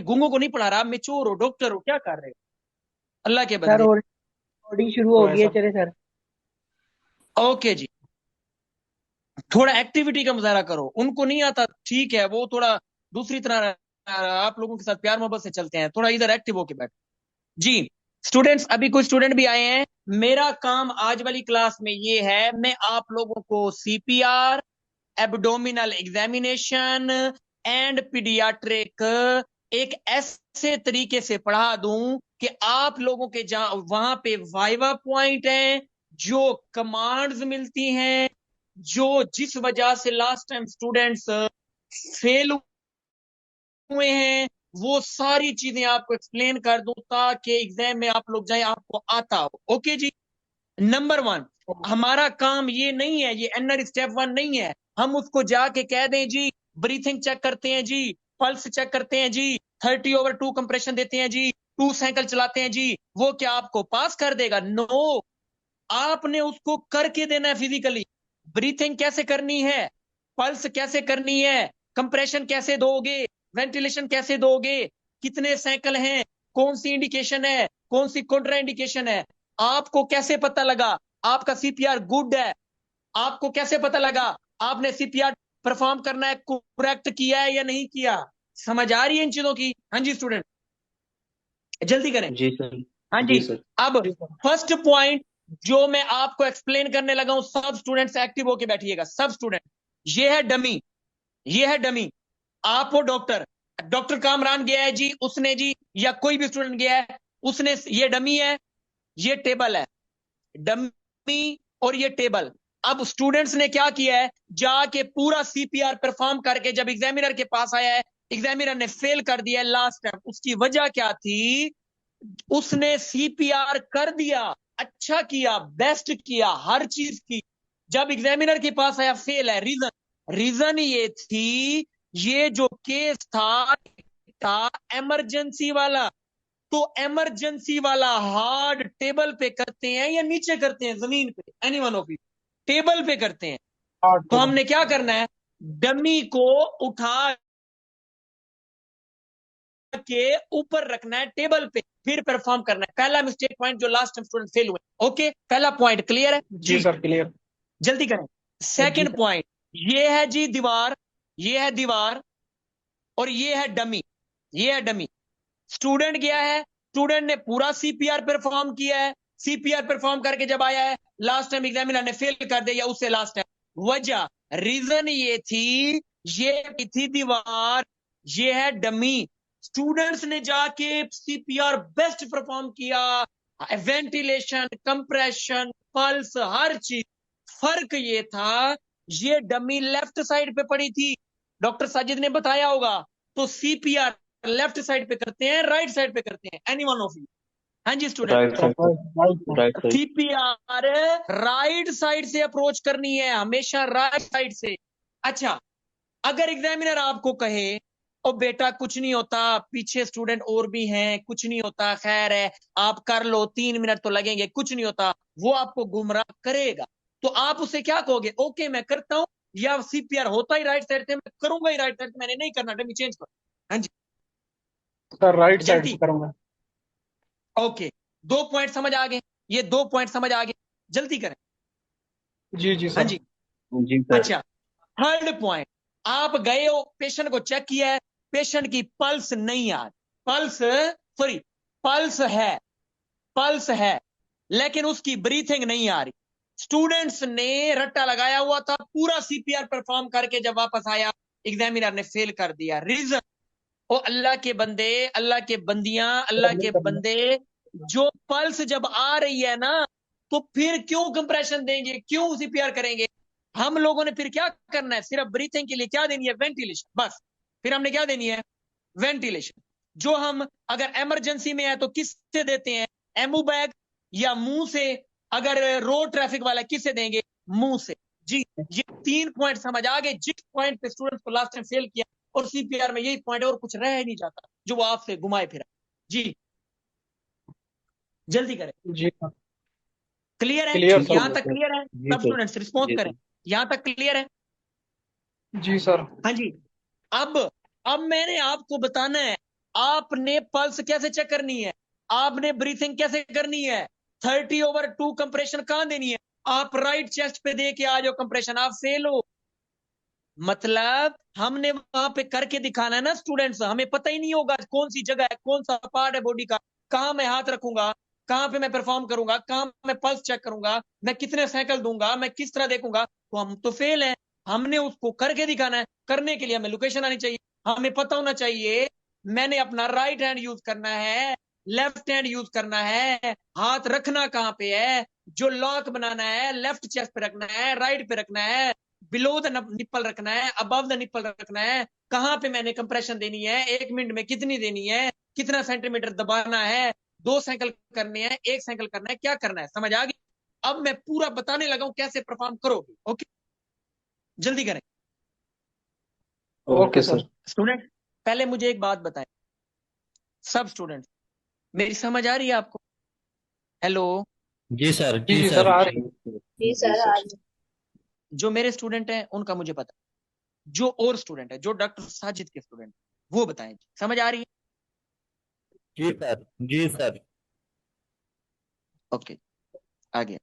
गूंगों को नहीं पढ़ा रहा, आप मेच्योर हो, डॉक्टर हो, क्या कर रहे हो अल्लाह के सर बंदे। ऑडिटिंग शुरू हो तो गई है, ऐसा चले सर। ओके जी, थोड़ा एक्टिविटी का मुजाहरा करो। उनको नहीं आता ठीक है, वो थोड़ा दूसरी तरह आप लोगों के साथ प्यार मोहब्बत से चलते हैं, थोड़ा इधर एक्टिव होके बैठो जी। स्टूडेंट्स, अभी कुछ स्टूडेंट भी आए हैं। मेरा काम आज वाली क्लास में ये है, मैं आप लोगों को CPR, abdominal examination and paediatric एक ऐसे तरीके से पढ़ा दूं कि आप लोगों के जहां वहां पे वाइवा पॉइंट है, जो कमांड्स मिलती हैं, जो जिस वजह से लास्ट टाइम स्टूडेंट्स फेल हुए हैं, वो सारी चीजें आपको एक्सप्लेन कर दूं ताकि एग्जाम में आप लोग जाए आपको आता हो। ओके जी। नंबर वन, हमारा काम ये नहीं है, ये एनआर स्टेप वन नहीं है, हम उसको जाके कह दें जी ब्रीथिंग चेक करते हैं जी, पल्स चेक करते हैं जी, 30/2 कंप्रेशन देते हैं जी, 2 साइकिल चलाते हैं जी, वो क्या आपको पास कर देगा? नो, आपने उसको करके देना है फिजिकली। ब्रीथिंग कैसे करनी है, पल्स कैसे करनी है, कंप्रेशन कैसे दोगे, वेंटिलेशन कैसे दोगे, कितने साइकिल हैं, कौन सी इंडिकेशन है, कौन सी कॉन्ट्रा इंडिकेशन है, आपको कैसे पता लगा आपका सीपीआर गुड है, आपको कैसे पता लगा आपने सीपीआर परफॉर्म करना है करेक्ट किया है या नहीं किया? समझ आ रही है इन चीजों की? हाँ जी स्टूडेंट, जल्दी करें। जी सर। हाँ जी। जी सर। अब जी सर। फर्स्ट पॉइंट जो मैं आपको एक्सप्लेन करने लगा हूं, सब स्टूडेंट्स एक्टिव होके बैठिएगा, सब स्टूडेंट। ये है डमी, ये है डमी। आप हो डॉक्टर, डॉक्टर कामरान गया है जी, उसने जी, या कोई भी स्टूडेंट गया है, उसने, ये डमी है, ये टेबल है, डमी और ये टेबल। अब स्टूडेंट्स ने क्या किया है, जाके पूरा सीपीआर परफॉर्म करके जब एग्जामिनर के पास आया है, एग्जामिनर ने फेल कर दिया है लास्ट टाइम। उसकी वजह क्या थी? उसने सीपीआर कर दिया, अच्छा किया, बेस्ट किया, हर चीज की, जब एग्जामिनर के पास आया फेल है। रीजन, रीजन ये थी, ये जो केस था इमरजेंसी वाला। तो इमरजेंसी वाला हार्ड टेबल पे करते हैं या नीचे करते हैं जमीन पे? Any one of you, table पे करते हैं। हाँ तो टेबल। हमने क्या करना है, डमी को उठा के ऊपर रखना है टेबल पे, फिर परफॉर्म करना है। पहला मिस्टेक पॉइंट जो लास्ट टाइम स्टूडेंट फेल हुए। ओके, पहला पॉइंट क्लियर है जी जी? Sir clear. जल्दी करें। जी सेकंड सर। पॉइंट, ये है जी दीवार, ये है दीवार, और ये है डमी, ये है डमी। स्टूडेंट गया है, स्टूडेंट ने पूरा सीपीआर परफॉर्म किया है, सीपीआर परफॉर्म करके जब आया है, लास्ट टाइम एग्जामिनर ने फेल कर दिया उससे लास्ट टाइम। वजह, रीजन ये थी, ये थी दीवार, ये है डमी। स्टूडेंट्स ने जाके सीपीआर बेस्ट परफॉर्म किया, वेंटिलेशन, कंप्रेशन, पल्स, हर चीज। फर्क ये था, ये डमी लेफ्ट साइड पे पड़ी थी, डॉक्टर साजिद ने बताया होगा। तो सीपीआर लेफ्ट साइड पे करते हैं, राइट साइड पे करते हैं? Any one of you? हाँ जी student. Right sir side right right sir. Right side. CPR right side से अप्रोच करनी है, हमेशा राइट साइड से। अच्छा, अगर एग्जामिनर आपको कहे ओ बेटा कुछ नहीं होता, पीछे स्टूडेंट और भी हैं, कुछ नहीं होता, खैर है, आप कर लो, 3 मिनट तो लगेंगे, कुछ नहीं होता, वो आपको गुमराह करेगा। तो आप उसे क्या कहोगे? ओके मैं करता हूं, या सीपीआर होता ही राइट साइड से, मैं करूंगा ही राइट साइड से, मैंने नहीं करना, डमी चेंज करो। हाँ जी, सर राइट साइड से जल्दी। करूंगा। ओके, 2 पॉइंट समझ आ गए, ये 2 पॉइंट समझ आ गए, जल्दी करें। जी जी हाँ सर। जी। जी सर। अच्छा, थर्ड पॉइंट, आप गए हो, पेशेंट को चेक किया है, पेशेंट की पल्स नहीं आ रही, पल्स, सॉरी, पल्स है, पल्स है, लेकिन उसकी ब्रीथिंग नहीं आ रही। स्टूडेंट्स ने रट्टा लगाया हुआ था, पूरा सीपीआर परफॉर्म करके जब वापस आया, एग्जामिनर ने फेल कर दिया। रीजन, ओ अल्लाह के बंदे, अल्लाह के बंदियां, अल्लाह करनी के करनी। बंदे, जो पल्स जब आ रही है ना, तो फिर क्यों कंप्रेशन देंगे, क्यों सीपीआर करेंगे? हम लोगों ने फिर क्या करना है, सिर्फ ब्रीथिंग के लिए क्या देनी है? वेंटिलेशन, बस। फिर हमने क्या देनी है? वेंटिलेशन। जो हम अगर इमरजेंसी में है तो किससे देते हैं? एमू बैग या मुंह से? अगर रोड ट्रैफिक वाला किससे देंगे? मुंह से जी। ये 3 पॉइंट समझ आ गए, जिस पॉइंट पे स्टूडेंट्स को लास्ट टाइम फेल किया, और सीपीआर में यही पॉइंट है, और कुछ रह ही नहीं जाता जो वो आपसे घुमाए फिरा जी। जल्दी करें। जी सर। क्लियर है? क्लियर ठीक हो सर। यहां गया तक सर। क्लियर है? जी सब सर। स्टूडेंट्स रिस्पॉन्स जी करें। सर। यहां तक क्लियर है? जी सर। हाँ जी। अब अब मैंने आपको बताना है, आपने पल्स कैसे चेक करनी है, आपने ब्रीथिंग कैसे करनी है, 30/2 कंप्रेशन कहां देनी है, आप राइट चेस्ट पे दे के आ जाओ कंप्रेशन, आप फेल हो। मतलब हमने वहां पे करके दिखाना है ना स्टूडेंट्स, हमें पता ही नहीं होगा कौन सी जगह है, कौन सा पार्ट है बॉडी का, कहां मैं हाथ रखूंगा, कहां पे मैं परफॉर्म करूंगा, कहां मैं पल्स चेक करूंगा, मैं कितने साइकिल दूंगा, मैं किस तरह देखूंगा, तो हम तो फेल हैं। हमने उसको करके दिखाना है, करने के लिए हमें लोकेशन आनी चाहिए, हमें पता होना चाहिए मैंने अपना राइट हैंड यूज करना है, लेफ्ट हैंड यूज करना है, हाथ रखना कहां पे है, जो लॉक बनाना है लेफ्ट चेस्ट पे रखना है, राइट पे रखना है, बिलो द निप्पल रखना है, अबव द निप्पल रखना है, कहां पे मैंने कंप्रेशन देनी है, 1 मिनट में कितनी देनी है, कितना सेंटीमीटर दबाना है, 2 साइकिल करने हैं, 1 साइकिल करना है, क्या करना है, समझ आ गई। अब मैं पूरा बताने लगा हूं कैसे परफॉर्म करोगे। ओके, जल्दी करें। Okay sir. स्टूडेंट पहले मुझे एक बात बताएं, सब स्टूडेंट, मेरी समझ आ रही है आपको? हेलो? जी सर, जी जी जी सर, सर। आ रही जी सर आज जो मेरे स्टूडेंट हैं उनका मुझे पता, जो और स्टूडेंट है, जो डॉक्टर साजिद के स्टूडेंट, वो बताएं समझ आ रही है? जी सर, जी सर। ओके, आगे।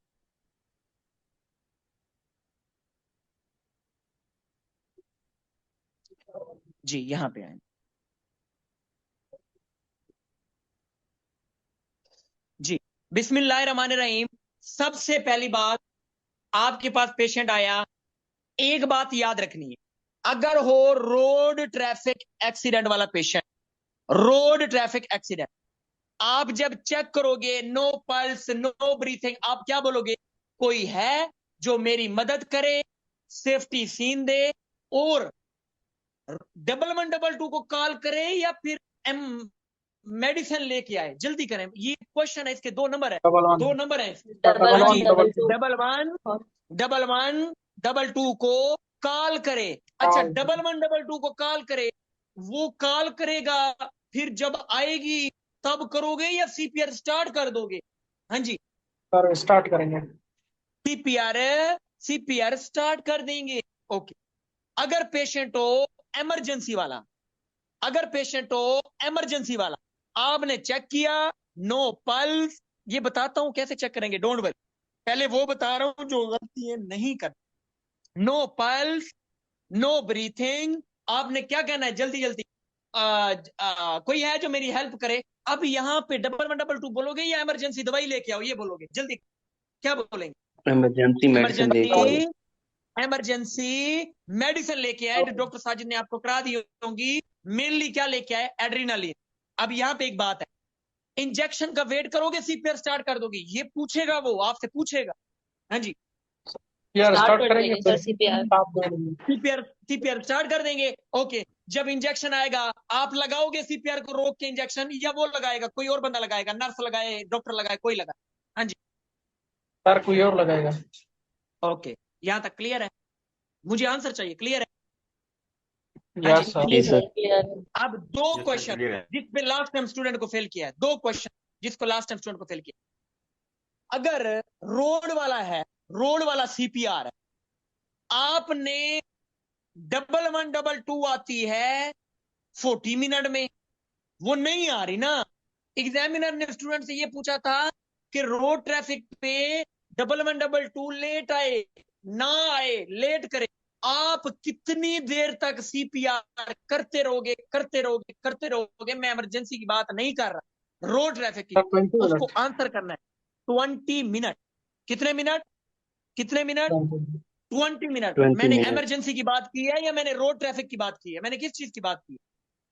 जी यहां पे आए। जी, बिस्मिल्लाहिर्रहमानिर्रहीम। सबसे पहली बात, आपके पास पेशेंट आया, एक बात याद रखनी है, अगर हो रोड ट्रैफिक एक्सीडेंट वाला पेशेंट, रोड ट्रैफिक एक्सीडेंट, आप जब चेक करोगे नो पल्स नो ब्रीथिंग, आप क्या बोलोगे? कोई है जो मेरी मदद करे, सेफ्टी सीन दे, और 1112 को कॉल करे, या फिर एम मेडिसिन लेके आए, जल्दी करें, ये क्वेश्चन है, इसके 2 नंबर है, डबल वन 2 नंबर है। डबल हाँ वन जी, डबल टू 1112 को कॉल करे। अच्छा, 1112 को कॉल करे, वो कॉल करेगा, फिर जब आएगी तब करोगे या सीपीआर स्टार्ट कर दोगे? हाँ जी, सर स्टार्ट करेंगे। सीपीआर, सीपीआर स्टार्ट कर देंगे। ओके, अगर पेशेंट हो इमरजेंसी वाला, अगर पेशेंट हो इमरजेंसी वाला, आपने चेक किया नो पल्स, ये बताता हूं कैसे चेक करेंगे, डोंट वरी, पहले वो बता रहा हूं जो गलती है नहीं कर। नो पल्स नो ब्रीथिंग, आपने क्या कहना है जल्दी जल्दी, कोई है जो मेरी हेल्प करे? अब यहाँ पे 1112 बोलोगे या इमरजेंसी दवाई लेके आओ, ये बोलोगे, जल्दी क्या बोलेंगे? इमरजेंसी मेडिसिन लेके आओ। इमरजेंसी, इमरजेंसी मेडिसिन लेके आए, डॉक्टर साजिद ने आपको करा दी होंगी। मेनली क्या लेके आए? एड्रीनालिन। अब यहाँ पे एक बात है, इंजेक्शन का वेट करोगे सीपीआर स्टार्ट कर दोगे, ये पूछेगा, वो आपसे पूछेगा। हाँ जी, यार स्टार्ट स्टार्ट कर करेंगे देंगे फिर सर सीपीआर। आप दे देंगे। सीपीआर, सीपीआर स्टार्ट कर देंगे। ओके, जब इंजेक्शन आएगा आप लगाओगे सीपीआर को रोक के इंजेक्शन, या वो लगाएगा, कोई और बंदा लगाएगा, नर्स लगाए, डॉक्टर लगाए, कोई लगाए? हाँ जी, सर कोई और लगाएगा। ओके, यहां तक क्लियर है? मुझे आंसर चाहिए, क्लियर है? हाँ यस जी, सर। जी सर क्लियर। अब 2 जी सर, क्वेश्चन clear है। जिस पे लास्ट टाइम स्टूडेंट को फेल किया है, 2 क्वेश्चन जिसको लास्ट टाइम स्टूडेंट को फेल किया। अगर रोड वाला है, रोड वाला सीपीआर है, आपने 1112 आती है 40 मिनट में, वो नहीं आ रही ना। एग्जामिनर ने स्टूडेंट से ये पूछा था कि रोड ट्रैफिक पे 1112 लेट आए, ना आए, लेट करे, आप कितनी देर तक सीपीआर करते रहोगे, करते रहोगे, करते रहोगे? मैं इमरजेंसी की बात नहीं कर रहा, रोड ट्रैफिक की, सर 20 उसको मिनट। आंसर करना है। 20 मिनट, कितने मिनट, कितने मिनट? 20 मिनट। 20 मैंने मिनट इमरजेंसी की बात की है या मैंने रोड ट्रैफिक की बात की है? मैंने किस चीज की बात की है?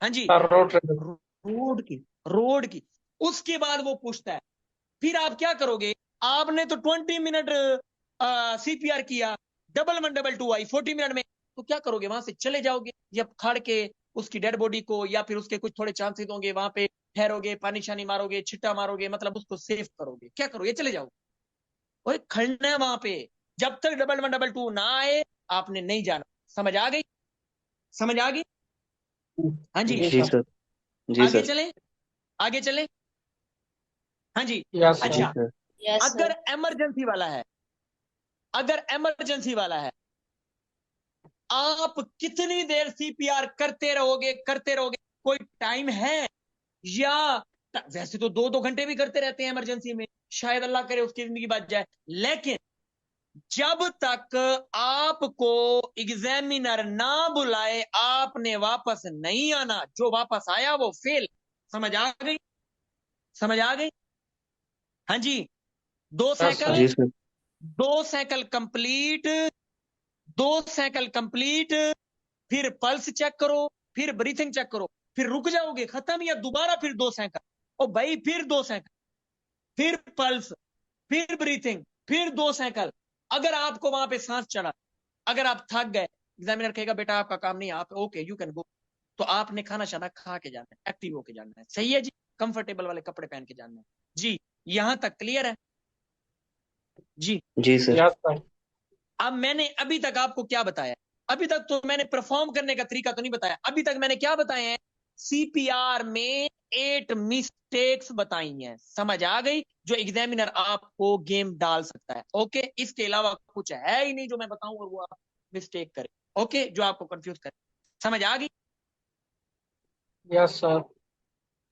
हाँ जी, सर रोड ट्रैफिक। रोड की, रोड की। उसके बाद वो पूछता है, फिर आप क्या करोगे? आपने तो 20 मिनट सीपीआर किया, 1112 आई 40 मिनट में, तो क्या करोगे? वहां से चले जाओगे, या खड़ के उसकी डेड बॉडी को, या फिर उसके कुछ थोड़े चांसेस होंगे वहां पे, ठहरोगे, पानी शानी मारोगे, छिट्टा मारोगे, मतलब उसको सेव करोगे, क्या करोगे? चले जाओगे, ओए खड़ना है वहां पे, जब तक 1112 ना आए आपने नहीं जाना। समझ आ गई? समझ आ गई? हाँ जी, जी जी सर। सर। जी आगे सर। चले, आगे चले। हाँ जी, यस जी सर। अच्छा, सर। यस अगर सर। इमरजेंसी वाला है, अगर इमरजेंसी वाला है, आप कितनी देर सीपीआर करते रहोगे, करते रहोगे? कोई टाइम है? या वैसे तो 2-2 घंटे भी करते रहते हैं इमरजेंसी में, शायद अल्लाह करे उसकी जिंदगी बच जाए, लेकिन जब तक आपको एग्जामिनर ना बुलाए आपने वापस नहीं आना। जो वापस आया वो फेल। समझ आ गई? समझ आ गई? हाँ जी। दो सर साइकिल जी sir. 2 cycle complete, 2 cycle complete, फिर पल्स चेक करो, फिर ब्रीथिंग चेक करो, फिर रुक जाओगे, खत्म, या दोबारा फिर 2 साइकिल। ओ भाई फिर 2 साइकिल, फिर पल्स, फिर ब्रीथिंग, फिर 2 साइकिल। अगर आपको वहां पे सांस चढ़ा, अगर आप थक गए, एग्जामिनर कहेगा बेटा आपका काम नहीं, आप ओके यू कैन गो, तो आपने खाना शाना खा के जाना है, एक्टिव होके जाना है। सही है जी? कंफर्टेबल वाले कपड़े पहन के जाना है जी। यहां तक क्लियर है जी? जी सर। Yes sir. अब मैंने अभी तक आपको क्या बताया? अभी तक तो मैंने परफॉर्म करने का तरीका तो नहीं बताया। अभी तक मैंने क्या बताए हैं? सीपीआर में 8 मिस्टेक्स बताई हैं। समझ आ गई? जो एग्जामिनर आपको गेम डाल सकता है। ओके, इसके अलावा कुछ है ही नहीं जो मैं बताऊं और वो आप मिस्टेक करें। ओके, जो आपको कंफ्यूज करे। समझ आ गई? Yes sir.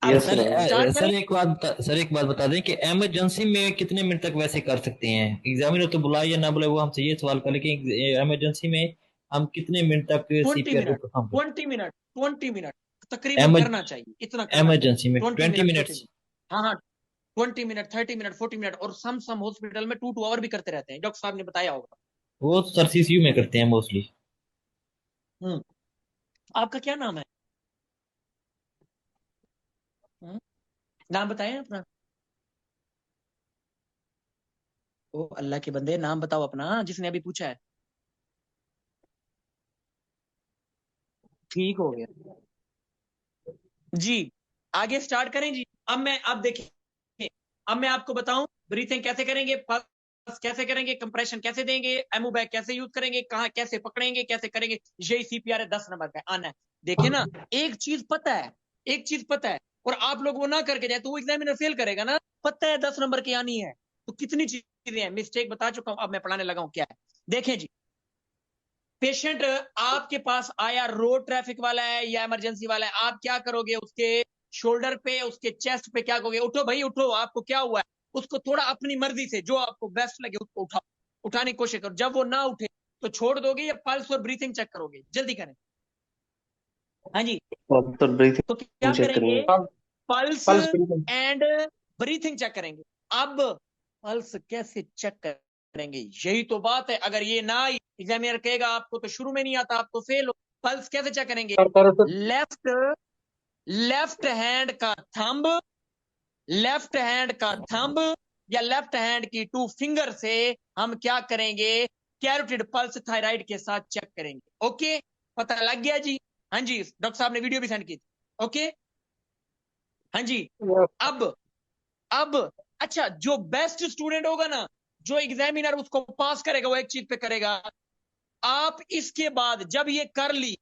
अब यस सर सर। स्टार्ट करें? सर एक बात बता दें कि इमरजेंसी में कितने मिनट तक वैसे कर सकते हैं? एग्जामिनर तो बुलाए या ना बुलाए वो हमसे ये सवाल कर, लेकिन इमरजेंसी में हम कितने मिनट तक 20 सीपीआर को मिनट, परफॉर्म कर? 20 मिनट, 20 मिनट तकरीबन करना चाहिए, इतना करना चाहिए। इमरजेंसी में 20 20 मिनट, 40 मिनट्स? मिनट। हाँ हाँ, 20 मिनट, 30 मिनट, 40 मिनट, और सम हॉस्पिटल में 2 2 आवर भी करते रहते हैं, डॉक्टर साहब ने बताया होगा। वो सर सीसीयू में करते हैं मोस्टली। हम्म। आपका क्या नाम है? हम्म? नाम बताएं अपना। ओ अल्लाह के बंदे, नाम बताओ अपना, जिसने अभी पूछा है। ठीक हो गया जी। आगे स्टार्ट करें जी। अब देखिए, अब मैं आपको बताऊं ब्रीथिंग कैसे करेंगे, पल्स कैसे करेंगे, कंप्रेशन कैसे देंगे, एमओ बैग कैसे यूज करेंगे, कहां कैसे पकड़ेंगे, कैसे करेंगे। यही सीपीआर है, 10 नंबर का आना है। देखिए ना, एक चीज पता है, एक चीज पता है, और आप लोग वो ना करके जाए तो वो एग्जामिनर फेल करेगा ना। पता है 10 नंबर की आनी है, तो कितनी चीजें हैं, मिस्टेक बता चुका हूं, अब मैं पढ़ाने लगा हूं क्या है। देखें जी, पेशेंट आपके पास आया, रोड ट्रैफिक वाला है या इमरजेंसी वाला है, आप क्या करोगे? उसके शोल्डर पे, उसके चेस्ट पे क्या करोगे? उठो भाई उठो, आपको क्या हुआ है? उसको थोड़ा अपनी मर्जी से जो आपको बेस्ट लगे उसको उठाओ, उठाने की कोशिश करो। जब वो ना उठे तो छोड़ दोगे या पल्स और ब्रीथिंग चेक करोगे? जल्दी करें। हाँ जी, तो तो क्या ब्रीथिंग चेक करेंगे? करेंगे। Pulse pulse breathing. And breathing check करेंगे। अब पल्स कैसे चेक करेंगे? यही तो बात है। अगर ये ना आई, एग्जामिनर कहेगा आपको तो शुरू में नहीं आता, आप तो फेल हो। पल्स कैसे चेक करेंगे? सर दरअसल लेफ्ट लेफ्ट हैंड का थंब, लेफ्ट हैंड का थंब या लेफ्ट हैंड की 2 फिंगर से हम क्या करेंगे? कैरोटिड पल्स थायराइड के साथ चेक करेंगे। ओके, पता लग गया जी? हाँ जी, डॉक्टर साहब ने वीडियो भी सेंड की थी। ओके, हाँ जी। यस अब अच्छा, जो बेस्ट स्टूडेंट होगा ना, जो एग्जामिनर उसको पास करेगा, वो एक चीज पे करेगा। आप इसके बाद जब ये कर ली,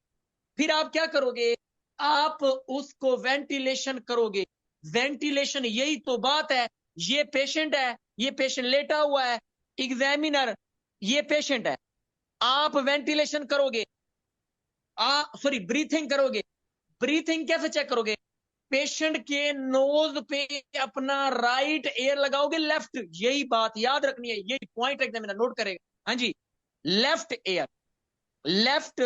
फिर आप क्या करोगे? आप उसको वेंटिलेशन करोगे। वेंटिलेशन, यही तो बात है। ये पेशेंट है, ये पेशेंट लेटा हुआ है, एग्जामिनर ये पेशेंट है, आप वेंटिलेशन करोगे, सॉरी ब्रीथिंग करोगे। ब्रीथिंग कैसे चेक करोगे? पेशेंट के नोज पे अपना राइट एयर लगाओगे, लेफ्ट। यही बात याद रखनी है, यही पॉइंट एग्जामिनर नोट करेगा। हाँ जी, left air, left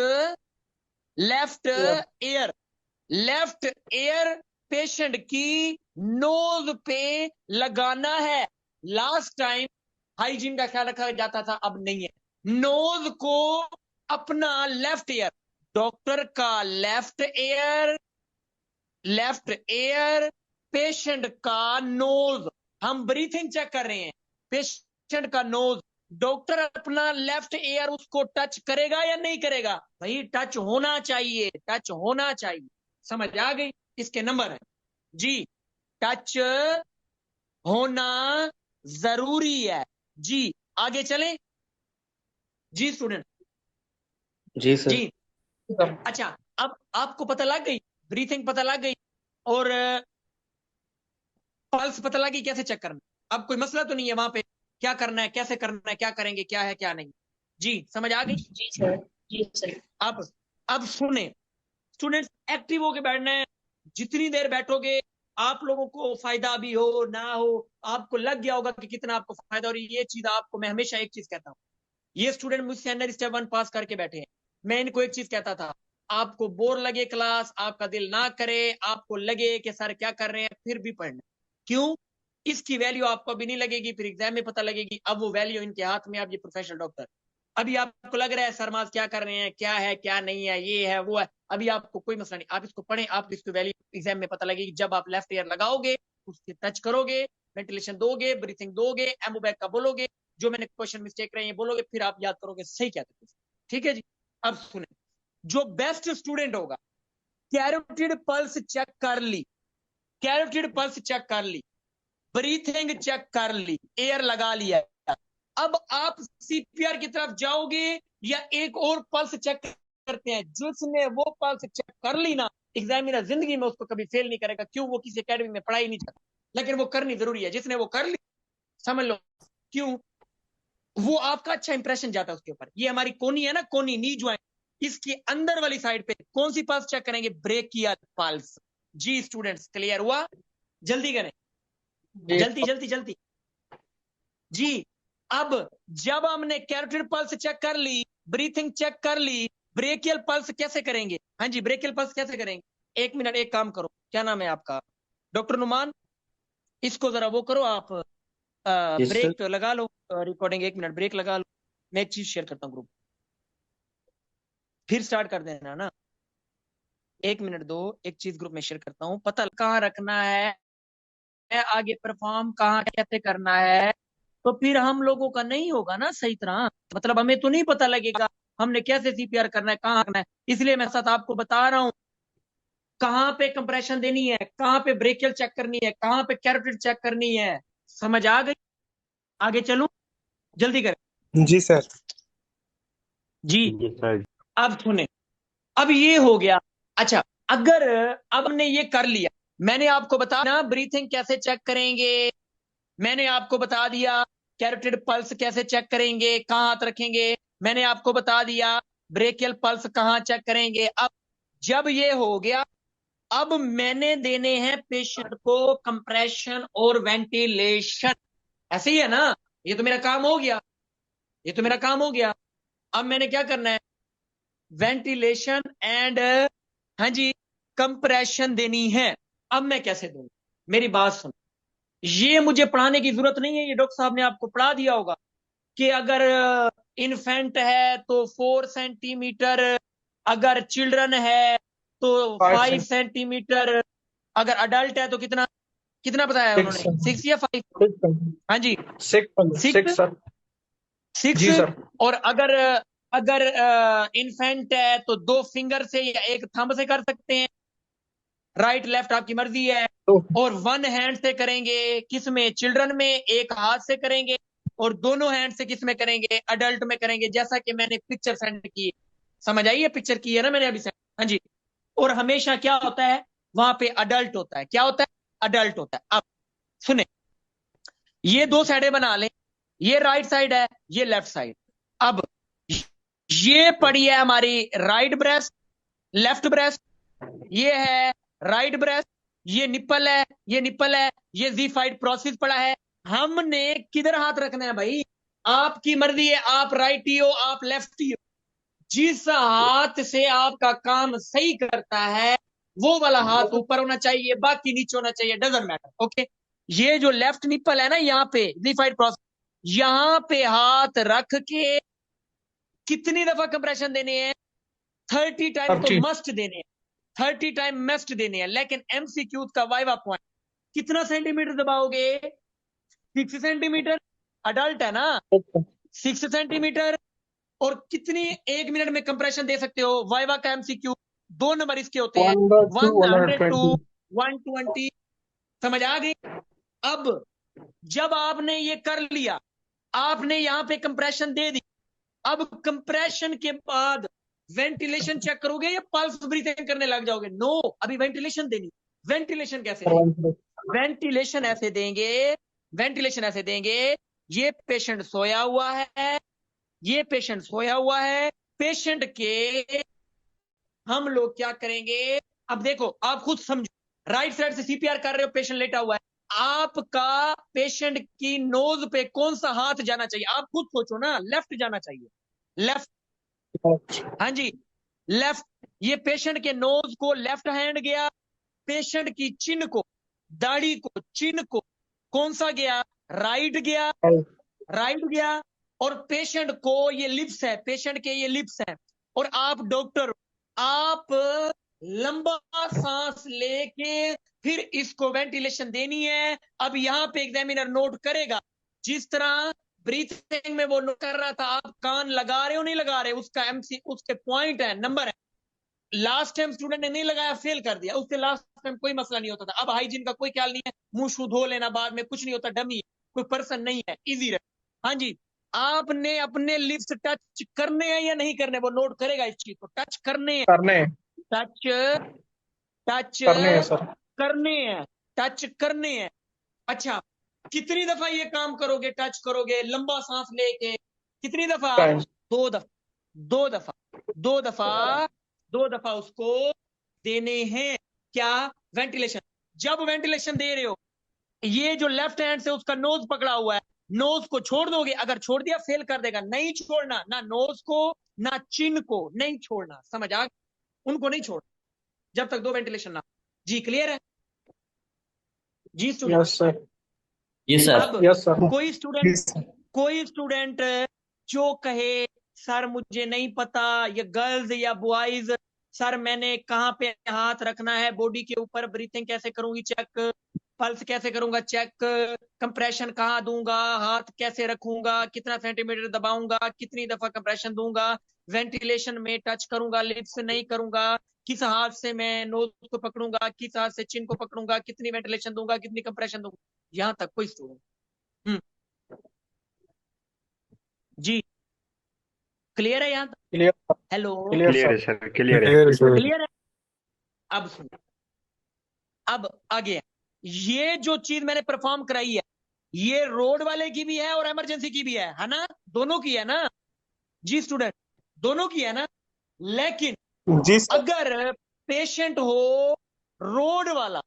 left yes air, left air patient की नोज पे लगाना है। लास्ट टाइम हाइजीन का ख्याल रखा जाता था, अब नहीं है। नोज को अपना लेफ्ट एयर, डॉक्टर का left air, left air, patient का नोज। हम ब्रीथिंग चेक कर रहे हैं, पेशेंट का नोज, डॉक्टर अपना लेफ्ट एयर उसको टच करेगा या नहीं करेगा? भाई टच होना चाहिए, टच होना चाहिए। समझ आ गई? इसके नंबर है जी। टच होना जरूरी है जी। आगे चलें जी स्टूडेंट जी सर। जी। सर। अच्छा, अब आपको पता लग गई, ब्रीथिंग पता लग गई, और पल्स पता लगी कैसे चेक करना। अब कोई मसला तो नहीं है वहां पे, क्या करना है, कैसे करना है, क्या करेंगे, क्या है क्या नहीं। जी समझ आ गई? जी सर। जी सर। अब सुने स्टूडेंट्स, एक्टिव होके बैठना है। जितनी देर बैठोगे आप लोगों को फायदा भी हो ना हो, आपको लग गया होगा कि कितना आपको फायदा। और ये चीज आपको मैं हमेशा एक चीज कहता हूँ, ये स्टूडेंट मुझसे अंडर स्टेप 1 पास करके बैठे हैं, मैं इनको एक चीज कहता था, आपको बोर लगे क्लास, आपका दिल ना करे, आपको लगे कि सर क्या कर रहे हैं, फिर भी पढ़ना। क्यों? इसकी वैल्यू आपको अभी नहीं लगेगी, फिर एग्जाम में पता लगेगी। अब वो वैल्यू इनके हाथ में, आप ये प्रोफेशनल डॉक्टर। अभी आपको लग रहा है सरमाज क्या कर रहे हैं, क्या है क्या नहीं है, ये है वो है, अभी आपको कोई मसला नहीं, आप इसको पढ़ें, आपको इसकी वैल्यू एग्जाम में पता लगेगी। जब आप लेफ्ट ईयर लगाओगे, उसके टच करोगे, वेंटिलेशन दोगे, ब्रीथिंग दोगे, एमो बैग का बोलोगे, जो मैंने क्वेश्चन मिस्टेक रहे हैं बोलोगे, फिर आप याद करोगे सही क्या था। ठीक है जी। अब सुने, जो बेस्ट स्टूडेंट होगा, कैरोटिड पल्स चेक कर ली, कैरोटिड पल्स चेक कर ली, ब्रीथिंग चेक कर ली, एयर लगा लिया, अब आप सीपीआर की तरफ जाओगे या एक और पल्स चेक करते हैं? जिसने वो पल्स चेक कर ली ना, एग्जामिनर जिंदगी में उसको कभी फेल नहीं करेगा। क्यों? वो किसी एकेडमी में पढ़ाई नहीं चाहता, लेकिन वो करनी जरूरी है। जिसने वो कर ली, समझ लो क्यों, वो आपका अच्छा इंप्रेशन जाता है उसके ऊपर। ये हमारी कोनी है ना, कोनी नी ज्वाइंट, इसके अंदर वाली साइड पे कौन सी पल्स चेक करेंगे? Brachial pulse. जी स्टूडेंट्स, क्लियर हुआ? जल्दी करें, जी जल्दी जल्दी जल्दी जी। अब जब हमने कैरोटिड पल्स चेक कर ली, ब्रीथिंग चेक कर ली, ब्रेकियल पल्स कैसे करेंगे? हाँ जी, ब्रेकियल पल्स कैसे करेंगे? एक मिनट, एक काम करो, क्या नाम है आपका? डॉक्टर नुमान, इसको जरा वो करो आप, यस सर। ब्रेक लगा लो, रिकॉर्डिंग 1 मिनट ब्रेक लगा लो। मैं एक चीज शेयर करता हूँ ग्रुप, फिर स्टार्ट कर देना ना। 1 मिनट दो, एक चीज ग्रुप में शेयर करता हूँ, पता कहाँ रखना है, आगे परफॉर्म कहाँ कैसे करना है, तो फिर हम लोगों का नहीं होगा ना सही तरह। मतलब हमें तो नहीं पता लगेगा हमने कैसे सीपीआर करना है, कहाँ करना है। इसलिए मैं साथ आपको बता रहा हूँ कहाँ पे कंप्रेशन देनी है, कहाँ पे ब्रेकियल चेक करनी है, कहाँ पे कैरोटिड चेक करनी है। समझ आ गई? आगे चलूं? जल्दी करें जी सर। जी। अब सुने, अब ये हो गया। अच्छा, अगर अब हमने ये कर लिया, मैंने आपको बताया ना ब्रीथिंग कैसे चेक करेंगे, मैंने आपको बता दिया कैरोटिड पल्स कैसे चेक करेंगे, कहाँ हाथ रखेंगे, मैंने आपको बता दिया ब्रेकियल पल्स कहाँ चेक करेंगे। अब जब ये हो गया, अब मैंने देने हैं पेशेंट को कंप्रेशन और वेंटिलेशन। ऐसे ही है ना? ये तो मेरा काम हो गया, ये तो मेरा काम हो गया। अब मैंने क्या करना है? वेंटिलेशन एंड, हाँ जी, कंप्रेशन देनी है। अब मैं कैसे दूंगा? मेरी बात सुन, ये मुझे पढ़ाने की जरूरत नहीं है, ये डॉक्टर साहब ने आपको पढ़ा दिया होगा कि अगर इन्फेंट है तो 4 सेंटीमीटर, अगर चिल्ड्रन है तो 5 सेंटीमीटर, अगर अडल्ट है तो कितना, कितना बताया उन्होंने? 6 या 5? हाँ जी, 6 सर। 6। जी सर। और अगर अगर इन्फेंट है तो 2 फिंगर से या 1 थंब से कर सकते हैं, राइट लेफ्ट आपकी मर्जी है। और 1 हैंड से करेंगे किसमें? चिल्ड्रन में 1 हाथ से करेंगे, और दोनों हैंड से किसमें करेंगे? अडल्ट में करेंगे, जैसा कि मैंने पिक्चर सेंड की। समझ आई है? पिक्चर की है ना मैंने अभी सेंड? हाँ जी। और हमेशा क्या होता है वहां पे? अडल्ट होता है। क्या होता है? अडल्ट होता है। अब सुने, ये 2 साइडें बना लें, ये राइट साइड है, ये लेफ्ट साइड। अब ये पड़ी है हमारी राइट ब्रेस्ट, लेफ्ट ब्रेस्ट, ये है राइट ब्रेस्ट, ये निप्पल है, ये निप्पल है, ये जी5 प्रोसेस पड़ा है। हमने किधर हाथ रखना है भाई? आपकी मर्जी है, आप राइट ही हो, आप लेफ्ट ही हो। जिस हाथ से आपका काम सही करता है वो वाला हाथ ऊपर होना चाहिए, बाकी नीचे होना चाहिए, डजंट मैटर। ओके, ये जो लेफ्ट निप्पल है ना, यहाँ पे जी5 प्रोसेस, यहां पे हाथ रख के कितनी दफा कंप्रेशन देने हैं? 30 टाइम तो 30। मस्ट देने हैं, 30 टाइम मस्ट देने हैं। लेकिन एमसीक्यू का वाइवा पॉइंट, कितना सेंटीमीटर दबाओगे? 6 सेंटीमीटर, अडल्ट है ना, 6 सेंटीमीटर। और कितनी 1 मिनट में कंप्रेशन दे सकते हो? वाइवा का एमसीक्यू 2 नंबर इसके होते हैं, 100 टू 120। समझ आ गई? अब जब आपने ये कर लिया, आपने यहां पे कंप्रेशन दे दी, अब कंप्रेशन के बाद वेंटिलेशन चेक करोगे या पल्स ब्रीथिंग करने लग जाओगे? नो, अभी वेंटिलेशन देनी। वेंटिलेशन कैसे देंगे? वेंटिलेशन ऐसे देंगे, वेंटिलेशन ऐसे देंगे, ये पेशेंट सोया हुआ है, ये पेशेंट सोया हुआ है, पेशेंट के हम लोग क्या करेंगे? अब देखो, आप खुद समझो, राइट साइड से सीपीआर कर रहे हो, पेशेंट लेटा हुआ है, आपका पेशेंट की नोज पे कौन सा हाथ जाना चाहिए? आप खुद सोचो ना, लेफ्ट जाना चाहिए, लेफ्ट। हाँ जी, लेफ्ट। ये पेशेंट के नोज को लेफ्ट हैंड गया, पेशेंट की चिन को, दाढ़ी को, चिन को कौन सा गया? राइट गया, राइट गया। और पेशेंट को ये लिप्स है, पेशेंट के ये लिप्स है, और आप डॉक्टर, आप लंबा सांस लेके फिर इसको वेंटिलेशन देनी है। अब यहां पे एग्जामिनर नोट करेगा, जिस तरह ब्रीथिंग में वो नोट कर रहा था, आप कान लगा रहे हो नहीं लगा रहे, उसका एमसी, उसके पॉइंट है, नंबर है। लास्ट टाइम स्टूडेंट ने नहीं लगाया, फेल कर दिया, उससे लास्ट टाइम कोई मसला नहीं होता था। अब हाइजीन का कोई ख्याल नहीं है, मुंह शू धो लेना, बाद में कुछ नहीं होता, डमी है, कोई पर्सन नहीं है, इजी रहे। हाँ जी, आपने अपने लिप्स टच करने हैं या नहीं करने, वो नोट करेगा इस चीज को। टच करने हैं, करने टच, टच करने हैं सर। करने हैं, टच करने हैं। अच्छा, कितनी दफा ये काम करोगे, टच करोगे लंबा सांस लेके? कितनी दफा? टाइम 2 दफा, 2 दफा, 2 दफा, 2 दफा उसको देने हैं। क्या? वेंटिलेशन। जब वेंटिलेशन दे रहे हो, ये जो लेफ्ट हैंड से उसका नोज पकड़ा हुआ है, नोज को छोड़ दोगे? अगर छोड़ दिया फेल कर देगा, नहीं छोड़ना, ना नोज को ना चिन को, नहीं छोड़ना, समझ आ? उनको नहीं छोड़ना जब तक 2 वेंटिलेशन ना। जी क्लियर है? जी स्टूडेंट। Yes sir. ये सर। अब यस सर। कोई स्टूडेंट जो कहे सर मुझे नहीं पता, ये गर्ल्स या बॉयज, सर मैंने कहाँ पे हाथ रखना है बॉडी के ऊपर, ब्रीथिंग कैसे करूंगी चेक, पल्स कैसे करूंगा चेक, कंप्रेशन कहाँ दूंगा, हाथ कैसे रखूंगा, कितना सेंटीमीटर दबाऊंगा, कितनी दफा कंप्रेशन दूंगा, वेंटिलेशन में टच करूंगा, लिप्स नहीं करूंगा, किस हाथ से मैं नोज को पकड़ूंगा, किस हाथ से चिन को पकड़ूंगा, कितनी वेंटिलेशन दूंगा, कितनी कंप्रेशन दूंगा, यहां तक कोई स्टूडेंट। जी क्लियर है यहाँ तक? क्लियर। हेलो, क्लियर क्लियर है सर। सर, क्लियर है। क्लियर है? अब सुनो, अब आगे ये जो चीज मैंने परफॉर्म कराई है, ये रोड वाले की भी है और इमरजेंसी की भी है ना? दोनों की है ना? जी स्टूडेंट, दोनों की है ना? लेकिन जी सर। अगर पेशेंट हो रोड वाला,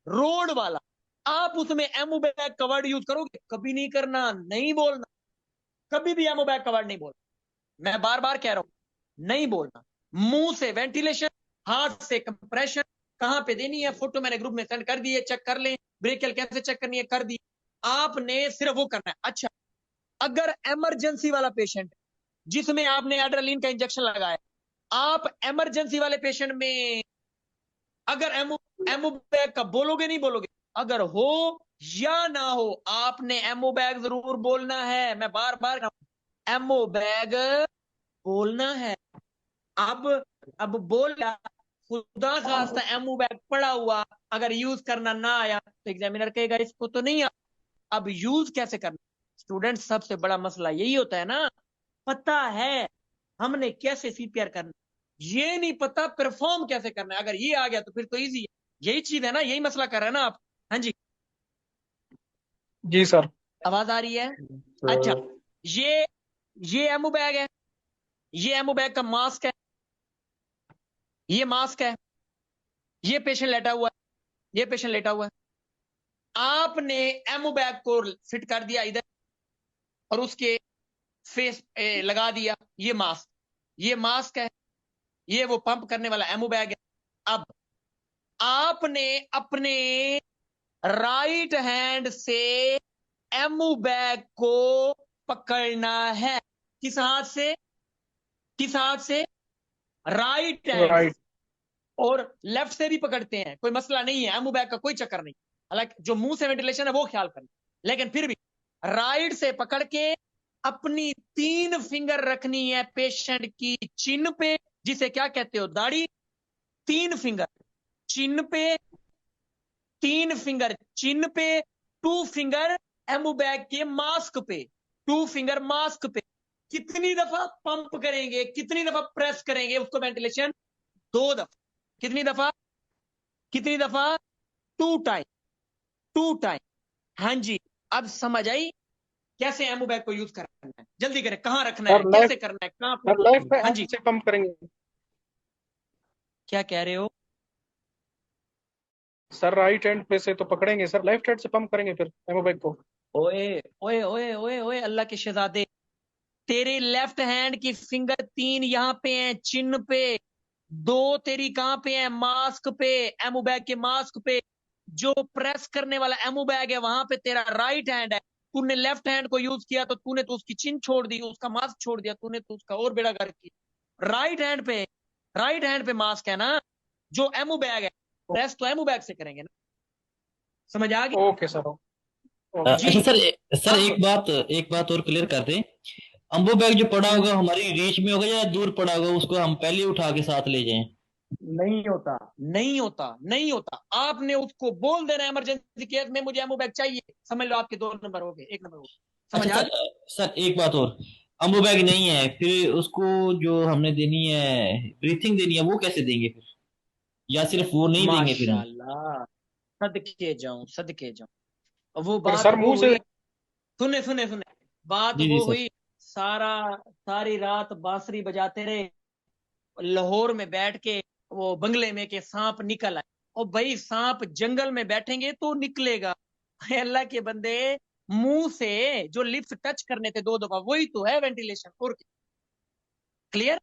रोड वाला, आप उसमें एमो बैग का वर्ड यूज करोगे? कभी नहीं करना, नहीं बोलना, कभी भी एमो बैग का वर्ड नहीं बोलना। मैं बार बार कह रहा हूं, नहीं बोलना। मुंह से वेंटिलेशन, हाथ से कंप्रेशन, कहां पे देनी है फोटो मैंने ग्रुप में सेंड कर दी है, चेक कर लें। ब्रेकियल कैसे चेक करनी है, कर दी। आपने सिर्फ वो करना है। अच्छा, अगर इमरजेंसी वाला पेशेंट जिसमें आपने एड्रेनलिन का इंजेक्शन लगाया, आप इमरजेंसी वाले पेशेंट में अगर एमो एमो बैग का बोलोगे नहीं बोलोगे? अगर हो या ना हो, आपने एमओ बैग जरूर बोलना है। मैं बार बार एमओ बैग बोलना है। अब बोला, खुदा खास्ता एमओ बैग पड़ा हुआ, अगर यूज करना ना आया तो एग्जामिनर कहेगा इसको तो नहीं आता। अब यूज कैसे करना? स्टूडेंट, सबसे बड़ा मसला यही होता है ना, पता है हमने कैसे सीपीआर करना, ये नहीं पता परफॉर्म कैसे करना है। अगर ये आ गया तो फिर तो इजी है। यही चीज है ना, यही मसला कर रहे हैं ना आप? हाँ जी, जी सर। आवाज आ रही है? अच्छा, ये एमओ बैग है, ये एमओ बैग का मास्क है, ये मास्क है, ये पेशेंट लेटा हुआ है, ये पेशेंट लेटा हुआ है। आपने एमओ बैग को फिट कर दिया इधर और उसके फेस लगा दिया ये मास्क है, ये वो पंप करने वाला एमओ बैग है। अब आपने अपने राइट हैंड से एमओ बैग को पकड़ना है। किस हाथ से? किस हाथ से? Right hand. राइट। और लेफ्ट से भी पकड़ते हैं, कोई मसला नहीं है, एमओ बैग का कोई चक्कर नहीं। हालांकि जो मुंह से वेंटिलेशन है वो ख्याल करना, लेकिन फिर भी राइट से पकड़ के अपनी 3 फिंगर रखनी है पेशेंट की चिन पे, जिसे क्या कहते हो, दाढ़ी। 3 फिंगर चिन पे, 3 फिंगर चिन पे, 2 फिंगर एमओ बैग के मास्क पे, 2 फिंगर मास्क पे। कितनी दफा पंप करेंगे, कितनी दफा प्रेस करेंगे उसको वेंटिलेशन? 2 दफा। कितनी दफा? कितनी दफा? 2 टाइम, 2 टाइम। हाँ जी, अब समझ आई कैसे एमओ बैग को यूज करना है? जल्दी करें, कहां रखना है, और कैसे करना है, कहां पे? लेफ्ट हाँ हैंड जी, से पंप करेंगे। क्या कह रहे हो? सर राइट हैंड पे से तो पकड़ेंगे सर, लेफ्ट हैंड से पंप करेंगे फिर एमो बैग को। ओए ओए ओए ओए ओए अल्लाह के शहजादे, तेरे लेफ्ट हैंड की फिंगर 3 यहाँ पे हैं चिन्ह पे, 2 तेरी कहां पे है, मास्क पे, एमो बैग के मास्क पे। जो प्रेस करने वाला एमो बैग है वहां पे तेरा राइट हैंड है। तूने लेफ्ट हैंड को यूज किया तो तूने तो उसकी चिन्ह छोड़ दी, उसका मास्क छोड़ दिया, तूने तो उसका और बेड़ा गर्क किया। राइट हैंड पे मास्क है ना, जो एमो बैग है, प्रेस तो एमो बैग से करेंगे ना। समझ आ गई? Okay sir, okay. जी। अच्छा सर, सर अब एक बात और क्लियर कर दें। अम्बो बैग जो पड़ा होगा हमारी रीच में होगा या दूर पड़ा होगा, उसको हम पहले उठा के साथ ले जाएं? नहीं होता, नहीं होता, नहीं होता। आपने उसको बोल देना इमरजेंसी केस में मुझे एमो बैग चाहिए, समझ लो आपके 2 नंबर हो गए, 1 नंबर हो गया। अच्छा समझ आ सर, गई? सर एक बात और, अम्बो बैग नहीं है फिर उसको जो हमने देनी है, ब्रीथिंग देनी है, वो कैसे देंगे फिर? या सिर्फ वो नहीं देंगे फिर हम? माशाल्लाह, सदके जाऊं, सदके जाऊं। वो फिर बात सर वो मुंह से। हुई, सुने सुने सुने, बात जी जी वो सर। हुई। सारा सारी रात बांसुरी बजाते रहे, लाहौर में बैठ के, वो बंगले में के सांप निकल आए। और भाई सांप जंगल में बैठेंगे तो निकलेगा। अल्लाह के बंदे, मुंह से जो लिप्स टच करने थे 2 दफा, वही तो है वेंटिलेशन। और क्लियर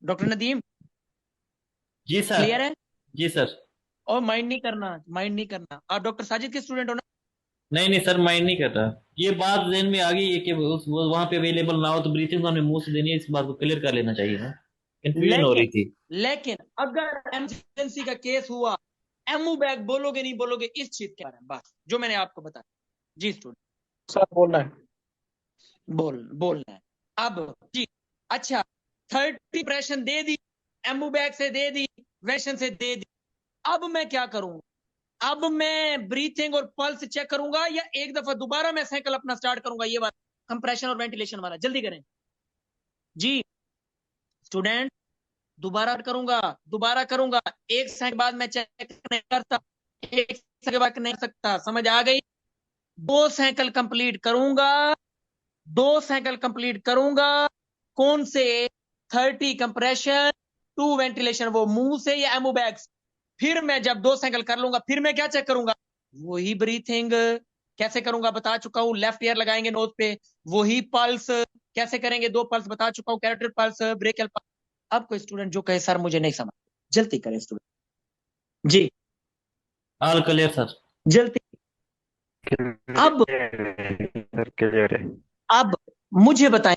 डॉक्टर नदीम? जी सर। क्लियर है? जी सर। और माइंड नहीं करना, माइंड नहीं करना। आप डॉक्टर साजिद के स्टूडेंट हो ना? नहीं नहीं सर, माइंड नहीं कर रहा। ये बात जहन में आ गई है कि वो वहां पे अवेलेबल ना हो तो ब्रीथिंग हमें मुंह से देनी है, इस बात को क्लियर कर लेना चाहिए ना, कंफ्यूजन हो रही लेकिन थी। लेकिन अगर इमरजेंसी का केस हुआ, एमू बैग बोलोगे नहीं बोलोगे, इस चीज के बारे में बस जो मैंने आपको बताया। जी स्टूडेंट, सर बोलना है। बोलना है अब जी। अच्छा, 30 प्रेशन दे दी, एमू बैग से दे दी, वेशन से दे दी। अब मैं क्या करूंगा? अब मैं ब्रीथिंग और पल्स चेक करूंगा या एक दफा दोबारा मैं साइकिल अपना स्टार्ट करूंगा? ये बात कंप्रेशन और वेंटिलेशन वाला, जल्दी करें जी स्टूडेंट। दोबारा करूंगा। एक सेकंड बाद मैं चेक नहीं करता, एक सेकंड बाद नहीं कर सकता। समझ आ गई? 2 साइकिल कंप्लीट करूंगा, 2 साइकिल कंप्लीट करूंगा। कौन से? 30 कंप्रेशन, 2 वेंटिलेशन, वो मुंह से या एमो बैग से। फिर मैं जब 2 साइकिल कर लूंगा, फिर मैं क्या चेक करूंगा? वही ब्रीथिंग कैसे करूंगा बता चुका हूं, लेफ्ट ईयर लगाएंगे नोज पे। वही पल्स कैसे करेंगे, 2 पल्स बता चुका हूं, कैरेटर पल्स, ब्रेकियल पल्स। अब कोई स्टूडेंट जो कहे सर मुझे नहीं समझ, जल्दी करें स्टूडेंट जी, ऑल क्लियर सर। जल्दी। अब सर क्लियर है। अब मुझे बताएं,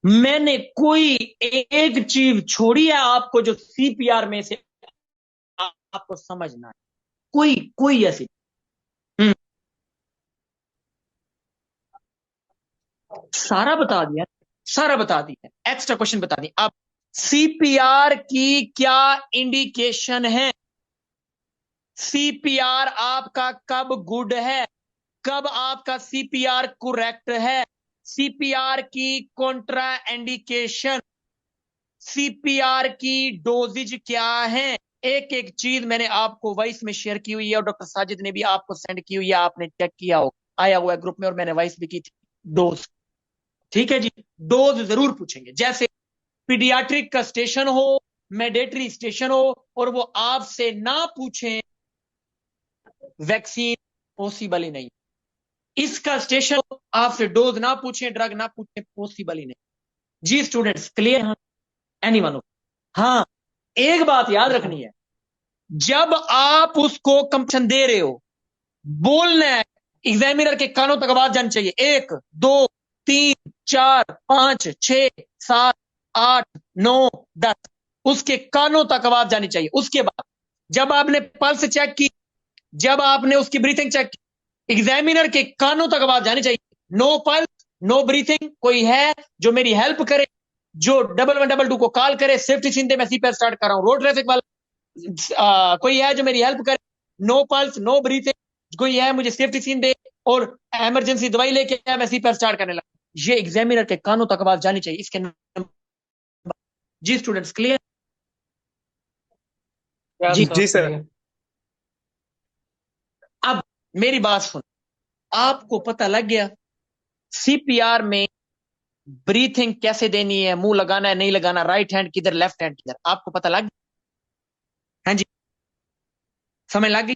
मैंने कोई एक चीज छोड़ी है आपको जो सीपीआर में से आपको समझना है? कोई कोई ऐसी? हम्म, सारा बता दिया, सारा बता दिया, एक्स्ट्रा क्वेश्चन बता दिया। अब सीपीआर की क्या इंडिकेशन है? सीपीआर आपका कब गुड है, कब आपका सीपीआर करेक्ट है? सीपीआर की कॉन्ट्रा इंडिकेशन, सीपीआर की डोजेज क्या है? एक एक चीज मैंने आपको वॉइस में शेयर की हुई है और डॉक्टर साजिद ने भी आपको सेंड की हुई है, आपने चेक किया हो, आया हुआ है ग्रुप में, और मैंने वॉइस भी की थी। डोज, ठीक है जी, डोज जरूर पूछेंगे। जैसे पीडियाट्रिक का स्टेशन हो, मेडेटरी स्टेशन हो, और वो आपसे ना पूछें वैक्सीन, पॉसिबल ही नहीं। इसका स्टेशन आपसे डोज ना पूछें, ड्रग ना पूछें, पॉसिबल ही नहीं। जी स्टूडेंट्स, क्लियर? एनीवन? हाँ, एक बात याद रखनी है, जब आप उसको कंप्शन दे रहे हो, बोलना है, एग्जामिनर के कानों तक आवाज जानी चाहिए। 1 2 3 4 5 6 7 8 9 10, उसके कानों तक आवाज जानी चाहिए। उसके बाद जब आपने पल्स चेक की, जब आपने उसकी ब्रीथिंग चेक की, एग्जामिनर के कानों तक आवाज जानी चाहिए। नो पल्स, नो ब्रीथिंग, कोई है जो मेरी हेल्प करे, जो 1112 को कॉल करे, सेफ्टी सीन दे, मैं सीपीआर स्टार्ट कर रहा हूं, रोड ट्रैफिक वाला कोई है जो मेरी हेल्प करे, नो पल्स नो ब्रीथिंग, कोई है मुझे सेफ्टी सीन दे और इमरजेंसी दवाई लेके आया, मैं सीपीआर स्टार्ट करने लगा। ये एग्जामिनर के कानों तक आवाज जानी चाहिए इसके। जी स्टूडेंट्स, क्लियर? जी, जी सर। अब मेरी बात सुन, आपको पता लग गया सीपीआर में ब्रीथिंग कैसे देनी है, मुंह लगाना है नहीं लगाना, राइट हैंड किधर, लेफ्ट हैंड किधर, आपको पता लग गया? हाँ जी, समझ लग गई?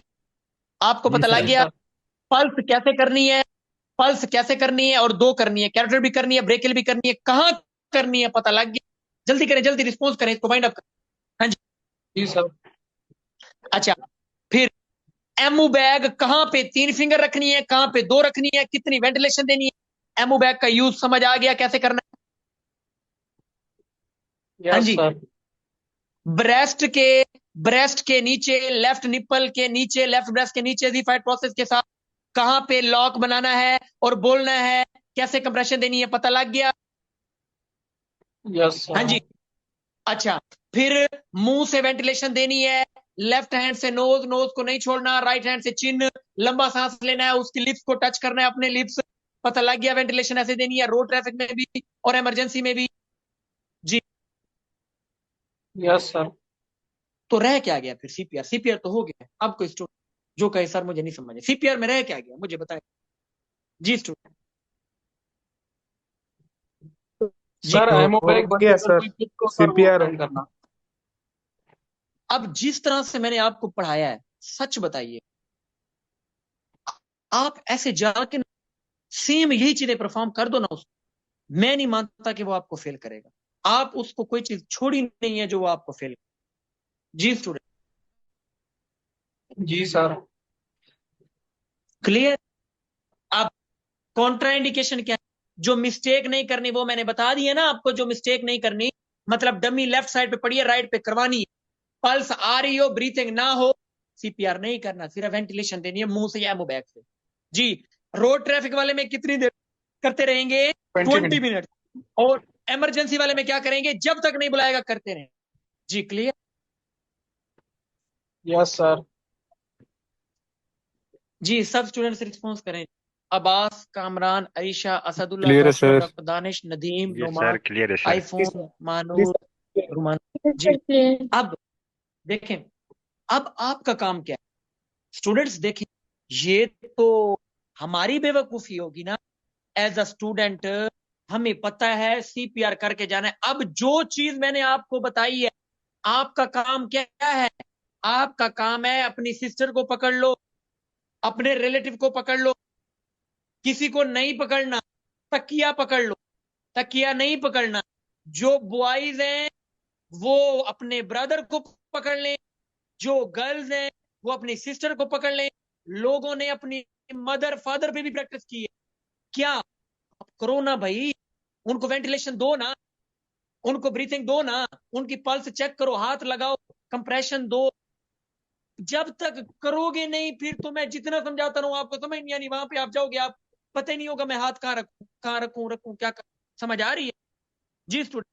आपको जी पता लग सर। गया पल्स कैसे करनी है, पल्स कैसे करनी है, और दो करनी है, कैरेक्टर भी करनी है, ब्रेकिल भी करनी है, कहाँ करनी है पता लग गया। जल्दी करें, जल्दी रिस्पॉन्स करें, इसको वाइंड अप करें। हाँ जी। जी सर। अच्छा, फिर एमओ बैग कहाँ पे 3 फिंगर रखनी है, कहाँ पे 2 रखनी है, कितनी वेंटिलेशन देनी है, एमओ बैग का यूज समझ आ गया कैसे करना है। हाँ यस जी। सर। ब्रेस्ट के ब्रेस्ट के नीचे, लेफ्ट निप्पल के नीचे, लेफ्ट ब्रेस्ट के नीचे जीफाइड प्रोसेस के साथ कहां पे लॉक बनाना है और बोलना है, कैसे कंप्रेशन देनी है पता लग गया। यस हाँ सर। जी। अच्छा, फिर मुंह से वेंटिलेशन देनी है, लेफ्ट हैंड से नोज, नोज को नहीं छोड़ना, राइट हैंड से चिन, लंबा सांस लेना है, उसकी लिप्स को टच करना है, अपने लिप्स, पता लग गया। वेंटिलेशन ऐसे देनी है रोड ट्रैफिक में भी और इमरजेंसी में भी। जी। Yes sir. तो रह क्या गया फिर? सीपीआर, सीपीआर तो हो गया। अब कोई स्टूडेंट जो कहे सर मुझे नहीं समझे सीपीआर में रह क्या गया, मुझे बताएं। जी स्टूडेंट। जी। सर एमओ बैग हो बंद गया कर सर कोई किट को सर वो सीपीआर। बंद करना। अब जिस तरह से मैंने आपको पढ़ाया है, सच बताइए, आप ऐसे जाके सेम यही चीजें परफॉर्म कर दो ना उसको, मैं नहीं मानता कि वो आपको फेल करेगा। आप उसको कोई चीज छोड़ी नहीं है जो वो आपको फेल। जी स्टूडेंट। जी सर। क्लियर। अब कॉन्ट्राइंडिकेशन क्या है, जो मिस्टेक नहीं करनी वो मैंने बता दी है ना आपको। जो मिस्टेक नहीं करनी मतलब डमी लेफ्ट साइड पे पड़ी है, राइट पे करवानी है, पल्स आ रही हो, ब्रीथिंग ना हो, सीपीआर नहीं करना, सिर्फ वेंटिलेशन देनी है मुंह से या एमो बैग से। जी। रोड ट्रैफिक वाले में कितनी देर करते रहेंगे? 20 20 मिनट। मिनट। और इमरजेंसी वाले में क्या करेंगे? जब तक नहीं बुलाएगा करते रहें। जी क्लियर। Yes sir. जी, सब स्टूडेंट्स रिस्पॉन्स करें। अब्बास, कामरान, अरीशा, असदुल्ला, क्लियर है कौशल, सर। डॉक्टर दानिश, नदीम, जी सर, नोमान, क्लियर है सर। आईफोन, जी मानूर, सर। रुमान। जी। क्लियर। अब देखें, अब आपका काम क्या है स्टूडेंट्स? देखें, ये तो हमारी बेवकूफी होगी ना। एज अ स्टूडेंट हमें पता है सीपीआर करके जाना है। अब जो चीज मैंने आपको बताई है, आपका काम क्या है? आपका काम है अपनी सिस्टर को पकड़ लो, अपने रिलेटिव को पकड़ लो, किसी को नहीं पकड़ना, तकिया पकड़ लो, तकिया नहीं पकड़ना। जो बॉयज हैं वो अपने ब्रदर को पकड़ लें, जो गर्ल्स हैं वो अपनी सिस्टर को पकड़ लें। लोगों ने अपनी मदर फादर पे भी प्रैक्टिस की है। क्या करो ना भाई, उनको वेंटिलेशन दो ना, उनको ब्रीथिंग दो ना, उनकी पल्स चेक करो, हाथ लगाओ, कंप्रेशन दो। जब तक करोगे नहीं, फिर तो मैं जितना समझाता रहूं आपको समझ नहीं आनी, वहां पे आप जाओगे, आप पता ही नहीं होगा मैं हाथ कहाँ रखूं, कहाँ रखूं, रखूं क्या कर, समझ आ रही है? जी स्टूडेंट।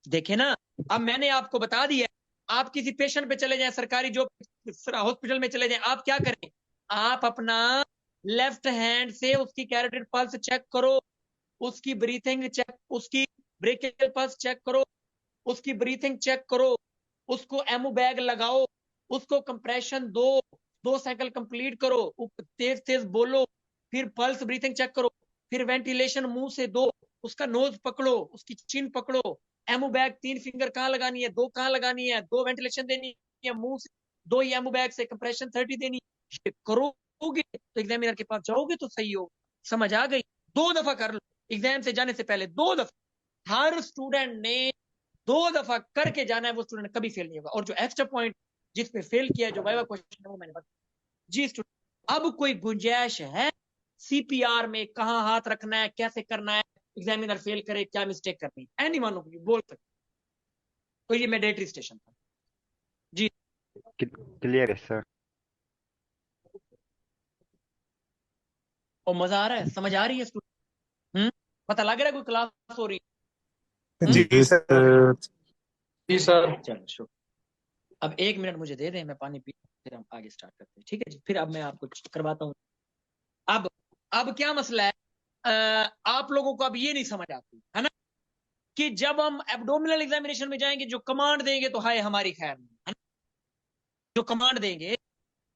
देखे ना, अब मैंने आपको बता दिया। आप किसी पेशेंट पे चले जाएं, सरकारी जो हॉस्पिटल में चले जाएं, आप क्या करें? आप अपना लेफ्ट हैंड से उसकी कैरोटिड पल्स चेक करो, उसकी ब्रीथिंग चेक, उसकी ब्रेकियल पल्स चेक करो, उसकी ब्रीथिंग चेक करो, उसको एमो बैग लगाओ, उसको कंप्रेशन दो, 2 साइकिल कंप्लीट करो, तेज तेज बोलो, फिर पल्स ब्रीथिंग चेक करो, फिर वेंटिलेशन मुंह से दो, उसका नोज पकड़ो, उसकी चिन पकड़ो, एमो बैग 3 फिंगर कहाँ लगानी है, 2 कहाँ लगानी है, 2 वेंटिलेशन देनी है मुंह से, 2 ही एमो बैग से कंप्रेशन 30 देनी। ये करोगे तो एग्जामिनर के पास जाओगे तो सही हो। समझ आ गई? 2 दफा कर लो, एग्जाम से जाने से पहले 2 दफा। हर स्टूडेंट ने 2 दफा करके जाना है, वो स्टूडेंट कभी फेल नहीं होगा। और जो एक्स्ट्रा पॉइंट जिस पे फेल किया है, जो वाइवा क्वेश्चन है, वो मैंने बताया। जी स्टूडेंट। अब कोई गुंजाइश है सीपीआर में कहां हाथ रखना है, कैसे करना है, एग्जामिनर फेल करे क्या मिस्टेक करनी है, एनी वन बोल सकते। तो ये मैंडेटरी स्टेशन था। जी। क्लियर है सर। और मजा आ रहा है, समझ आ रही है स्टूडेंट? पता लग रहा है कोई क्लास हो रही है? जी सर। जी सर। चलो शुक्र। अब 1 मिनट मुझे दे दें, मैं पानी पी, फिर हम आगे स्टार्ट करते हैं, ठीक है जी? फिर अब मैं आपको करवाता हूँ। अब अब क्या मसला है, आप लोगों को अब ये नहीं समझ आती है ना कि जब हम एब्डोमिनल एग्जामिनेशन में जाएंगे, जो कमांड देंगे तो हाय हमारी खैर नहीं, है ना? जो कमांड देंगे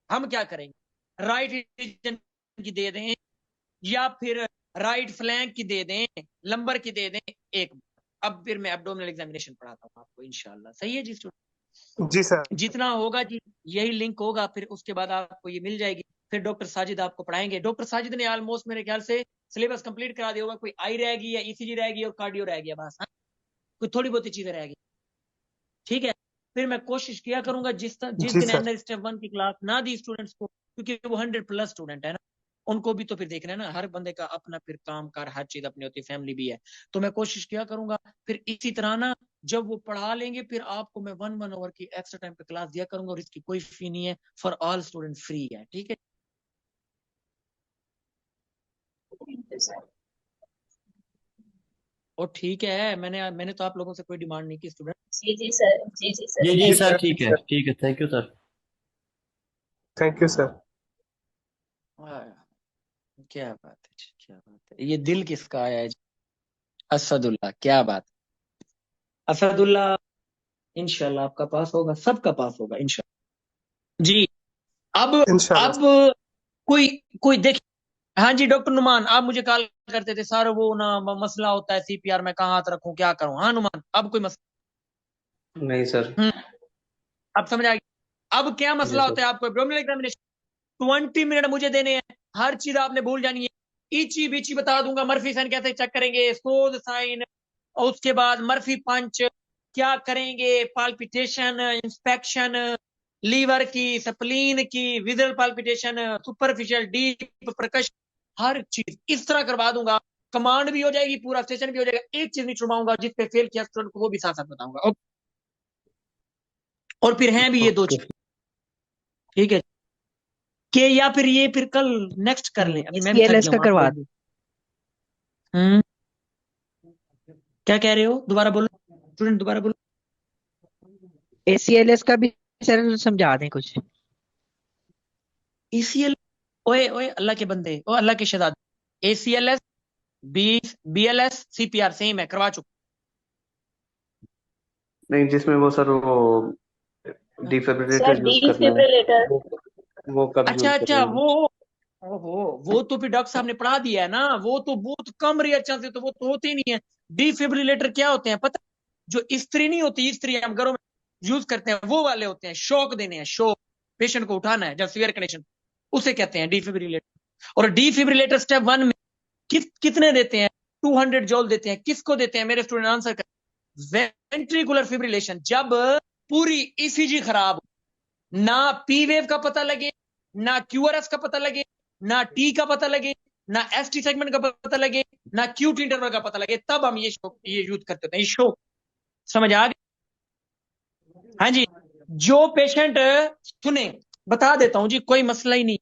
हम क्या करेंगे? राइट रीजन की दे दें, या फिर राइट फ्लैंक की दे दें, लंबर की दे दें। एक अब फिर मैं एब्डोमिनल एग्जामिनेशन पढ़ाता हूँ आपको इंशाल्लाह। सही है जी स्टूडेंट? जी सर। जितना होगा जी यही लिंक होगा, फिर उसके बाद आपको ये मिल जाएगी। फिर डॉक्टर साजिद आपको पढ़ाएंगे। डॉक्टर साजिद ने ऑलमोस्ट मेरे ख्याल से सिलेबस कंप्लीट करा दिया होगा। कोई आई रहेगी या ईसीजी रहेगी और कार्डियो रह गया बस। हाँ? कोई थोड़ी बहुत चीजें रहेगी। ठीक है। फिर मैं कोशिश किया करूंगा जिस जी दिन सर। एनआर स्टेप 1 की क्लास ना दी स्टूडेंट्स को, क्योंकि वो 100+ स्टूडेंट है ना, उनको भी तो फिर देखना है ना, हर बंदे का अपना फिर काम कार हर चीज अपनी होती है, फैमिली भी है। तो मैं कोशिश किया करूंगा फिर इसी तरह ना, जब वो पढ़ा लेंगे फिर आपको मैं 1 आवर की एक्स्ट्रा टाइम पे क्लास दिया करूंगा, और इसकी कोई फी नहीं है, फॉर ऑल स्टूडेंट फ्री है। ठीक है। और ठीक है, मैंने तो आप लोगों से कोई डिमांड नहीं की स्टूडेंट। जी जी सर, जी जी सर। जी जी जी सर, सर। जी ठीक है सर। ठीक है, thank you sir. Thank you sir. क्या बात है जी, क्या बात है। ये दिल किसका आया है जी? असदुल्ला, क्या बात। असदुल्ला, इंशाल्लाह आपका पास होगा, सबका पास होगा इंशाल्लाह जी। अब इंशाल्लाह। अब कोई कोई देख। हाँ जी डॉक्टर नुमान, आप मुझे कॉल करते थे सर, वो ना मसला होता है सीपीआर में, कहाँ हाथ रखूं, क्या करूं। हाँ नुमान, अब कोई मसला। नहीं सर। अब समझ आ गया। अब क्या जी मसला सर। होता है आपको? एब्डोमिनल एग्जामिनेशन 20 मिनट मुझे देने हैं, हर चीज आपने भूल जानी है। इची बीची बता दूंगा, मर्फी साइन कैसे चेक करेंगे, सोज साइन, और उसके बाद मर्फी पंच क्या करेंगे, पाल्पिटेशन, इंस्पेक्शन लीवर की, स्प्लीन की, विजल पाल्पिटेशन, सुपरफिशियल, डीप, प्रकश, हर चीज इस तरह करवा दूंगा। कमांड भी हो जाएगी, पूरा सेशन भी हो जाएगा। एक चीज नहीं छुड़वाऊंगा, जिस पे फेल किया स्टूडेंट को वो भी साथ साथ बताऊंगा। और फिर हैं भी ये दो ओके। चीज। ठीक है। कि या फिर ये फिर कल नेक्स्ट कर लें, अभी मैं भी थक एसीएलएस गया का हूँ, आप करवा लोग भी। हम्म। क्या कह रहे हो? दोबारा बोलो स्टूडेंट, दोबारा बोलो। एसीएलएस का भी सर समझा दें कुछ। एसीएल, ओए ओए अल्लाह के बंदे, ओ अल्लाह के शहजादे, एसीएलएस, बी बीएलएस, सीपीआर सेम है, करवा चुका। नहीं, जिसमें वो सर वो सर डिफिब्रिलेटर यूज करना है, डिफिब्रिलेटर। वो वो कब अच्छा यूज अच्छा, करेंगे? वो ओहो, वो तो फिर डॉक्टर साहब ने पढ़ा दिया है ना, वो तो बहुत कम रेयर चांसेस, तो वो तो होते ही नहीं है। डिफिब्रिलेटर क्या होते हैं पता? जो इस्त्री नहीं होती, इस्त्री हम घरों में यूज करते हैं, वो वाले होते हैं, शॉक देने हैं, शॉक, पेशेंट को उठाना है जब सीवियर कंडीशन, उसे कहते हैं डिफिब्रिलेटर। और डिफिब्रिलेटर स्टेप 1 में कितने देते हैं? 200 जॉल देते हैं। किसको देते हैं मेरे स्टूडेंट, आंसर कर। वेंट्रिकुलर फिब्रिलेशन, जब पूरी ईसीजी खराब हो, ना पी वेव का पता लगे, ना क्यूआरएस का पता लगे, ना टी का पता लगे, ना एसटी सेगमेंट का पता लगे, ना क्यूट इंटरवल का पता लगे, तब हम ये यूज करते हैं, ये शो। समझ आ गई? हाँ जी। जो पेशेंट, सुने बता देता हूं जी, कोई मसला ही नहीं।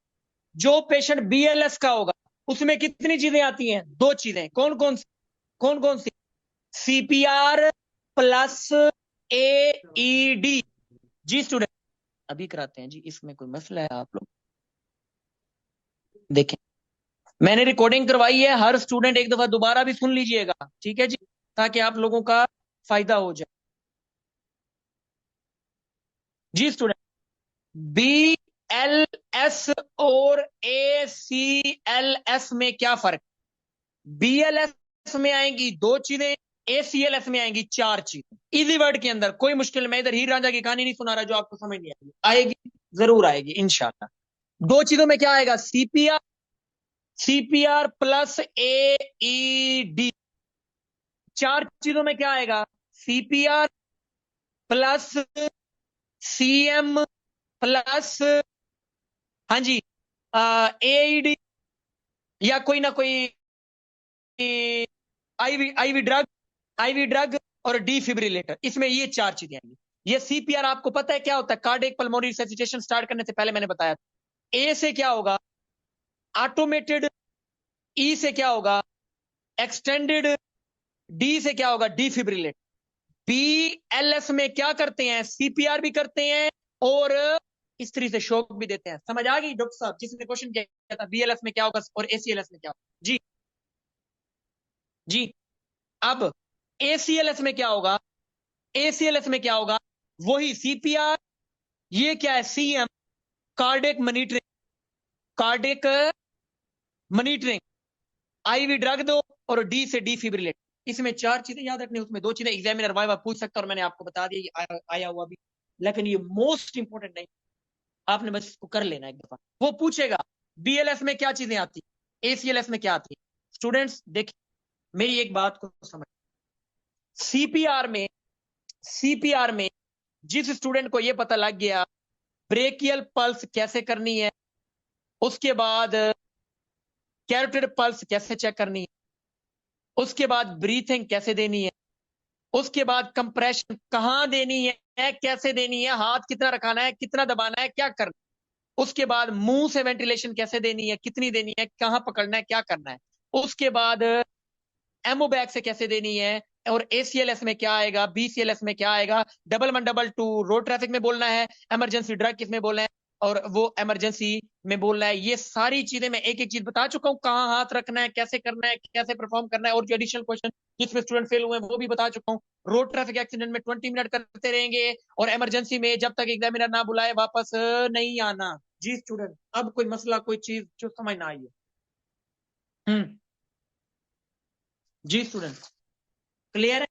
जो पेशेंट बीएलएस का होगा उसमें कितनी चीजें आती हैं? 2 चीजें। कौन कौन सी? कौन कौन सी? CPR plus AED. जी स्टूडेंट, अभी कराते हैं जी, इसमें कोई मसला है आप लोग देखें। मैंने रिकॉर्डिंग करवाई है, हर स्टूडेंट एक दफा दोबारा भी सुन लीजिएगा, ठीक है जी, ताकि आप लोगों का फायदा हो जाए। जी स्टूडेंट, बी एल एस और ए सी एल एस में क्या फर्क? बीएलएस में आएंगी 2 चीजें, एसीएलएस में आएंगी 4 चीजें। इजी वर्ड के अंदर कोई मुश्किल, मैं इधर हीर रांझा की कहानी नहीं सुना रहा जो आपको समझ नहीं आएगी, आएगी जरूर आएगी इंशाल्लाह। 2 चीजों में क्या आएगा? CPR, CPR plus AED. 4 चीजों में क्या आएगा? सीपीआर प्लस सीएम प्लस, हाँ जी, एईडी, या कोई ना कोई आईवी आईवी ड्रग और डिफिब्रिलेटर। इसमें ये 4 चीजें आएंगी। ये सीपीआर आपको पता है क्या होता है? कार्डियक पल्मोनरी रिससिटेशन स्टार्ट करने से पहले मैंने बताया। ए से क्या होगा? ऑटोमेटेड। ई से क्या होगा? एक्सटेंडेड। डी से क्या होगा? डिफिब्रिलेटर। बीएलएस में क्या करते हैं? सीपीआर भी करते हैं और इस तरह से शॉक भी देते हैं। समझ आ गई डॉक्टर साहब? जिसने क्वेश्चन किया था बीएलएस में क्या होगा और एसीएलएस में क्या होगा। जी जी। अब एसीएलएस में क्या होगा? एसीएलएस में क्या होगा? वही सीपीआर, ये क्या है? CM, cardiac monitoring, cardiac monitoring, IV drug दो, और डी से डिफिब्रिलेट। इसमें 4 चीजें याद रखनी, उसमें 2 चीजें एग्जामिनर वाइवा पूछ सकता है, और मैंने आपको बता दिया आया हुआ भी। लेकिन ये मोस्ट इंपॉर्टेंट नहीं, आपने बस इसको कर लेना एक दफा। वो पूछेगा BLS में क्या चीजें आती, ACLS में क्या आती। स्टूडेंट्स देखिए मेरी एक बात को समझ, सीपीआर में जिस स्टूडेंट को ये पता लग गया ब्रेकियल पल्स कैसे करनी है, उसके बाद कैरोटिड पल्स कैसे चेक करनी है, उसके बाद ब्रीथिंग कैसे देनी है, उसके बाद कंप्रेशन कहां देनी है, कैसे देनी है, हाथ कितना रखाना है, कितना दबाना है, क्या करना है, उसके बाद मुंह से वेंटिलेशन कैसे देनी है, कितनी देनी है, कहां पकड़ना है, क्या करना है, उसके बाद एमओ बैग से कैसे देनी है, और ACLS में क्या आएगा, BCLS में क्या आएगा, 1112 रोड ट्रैफिक में बोलना है, इमरजेंसी ड्रग किस में बोलना है, और वो इमरजेंसी में बोलना है। ये सारी चीजें मैं एक एक चीज बता चुका हूं, कहां हाथ रखना है, कैसे करना है, कैसे परफॉर्म करना है, और जो एडिशनल क्वेश्चन जिसमें स्टूडेंट फेल हुए हैं वो भी बता चुका हूं। रोड ट्रैफिक एक्सीडेंट में 20 मिनट करते रहेंगे, और इमरजेंसी में जब तक एग्जामिनर ना बुलाए वापस नहीं आना। जी स्टूडेंट, अब कोई मसला, कोई चीज जो समझ ना आई है। जी स्टूडेंट, क्लियर है?